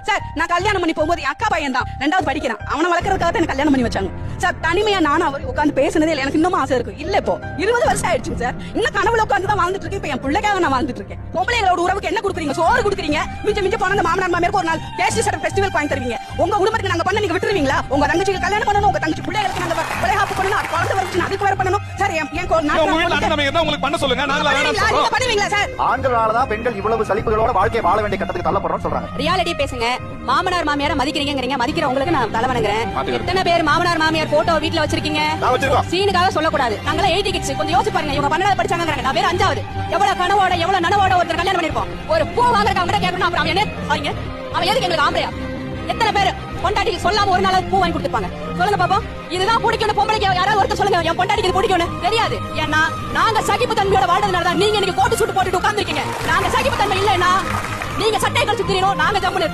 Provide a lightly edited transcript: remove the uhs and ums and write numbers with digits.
Sir நான் கல்யாணம் பண்ணி போகும்போது என் அக்கா பையன் தான் 2வது படிக்கிறான். அவனை வளர்க்கறதுக்காக தான் எனக்கு கல்யாணம் பண்ணி வச்சாங்க சார். தனிமையா நானும் அவர் உட்காந்து பேசுனதே இல்லை. எனக்கு இன்னும் ஆசை இருக்கு. இல்ல இப்போ 20 வருஷம் ஆயிடுச்சு சார். இன்னும் கனவுல உட்காந்து தான் வாழ்ந்துட்டு இருக்கேன். இப்ப என் பிள்ளைக்காக நான் வாழ்ந்துட்டு இருக்கேன். பொம்பளைங்களோட உறவுக்கு என்ன கொடுக்குறீங்க? சோறு கொடுக்குறீங்க. மிஞ்ச போன மாமனார் மாமியாருக்கு ஒரு நாள் கேஸ்ட் சட்ட ஃபெஸ்டிவல் வாங்கி தருவீங்க. உங்க குடும்பத்துக்கு நாங்க பண்ண நீங்க விட்டுருவீங்களா? உங்க தங்கச்சிக்கு கல்யாணம் பண்ணணும், உங்க தங்கச்சி பிள்ளைகளுக்கு நாங்க வளைகாப்பு பண்ணணும், குழந்தை வரச்சு அதுக்கு வேற பண்ணணும் சார். என் உங்களுக்கு பண்ண சொல்லுங்க. நாங்க பண்ணுவீங்களா சார்? ஆண்களால தான் பெண்கள் இவ்வளவு சலிப்புகளோட வாழ்க்கையை வாழ வேண்டிய கட்டத்துக்கு தள்ளப்படுறோம்னு சொல்றாங்க. ரியாலிட்டி பேசுங்க. மாமனார் மாமியார மதிக்கிறீங்கங்கறீங்க. மதிக்கிறவங்களுக்கு நான் தலை வணங்குறேன். எத்தனை பேர் மாமனார் மாமியார் போட்டோ வீட்ல வச்சிருக்கீங்க? சீனுக்காக சொல்லக்கூடாது. நாங்கள 80 கிட்ஸ். கொஞ்சம் யோசிச்சு பாருங்க. இவங்க 12வது படிச்சாங்கங்கறாங்க. நான் வேற 5வது. எவ்வளவு கனவோட எவ்வளவு நனவோட ஒருத்தர் கல்யாணம் பண்ணிருப்போம். ஒரு பூ வாங்குறதுக்கு அவங்க கேட்கணும். அப்புறம் அவன் என்ன சாரிங்க, அவன் எதுக்கு எங்களுக்கு ஆம்பளையா? எத்தனை பேர் பொண்டாட்டிக்கு சொல்லாம ஒரு நாள் பூ வாங்கி கொடுத்துப்பாங்க? சொல்லுங்க பாப்போம். இதுதான் பிடிக்கும் பொம்பளைக்கு. யாராவது ஒருத்தர் சொல்லுங்க என் பொண்டாட்டிக்கு இது பிடிக்கும்னு. தெரியாது. ஏன்னா நாங்க சகிப்பு தன்மையோட வாழ்றதுனால தான் நீங்க இன்னைக்கு கோட்டு சூட்டு போட்டுட்டு உட்கார்ந்துருக்கீங்க. நாங்க சகிப்பு தன்மை இல்லைன்னா நீங்க சட்டை கழிச்சு திரியணும், நாங்க ஜம்முன்னு இருப்போம்.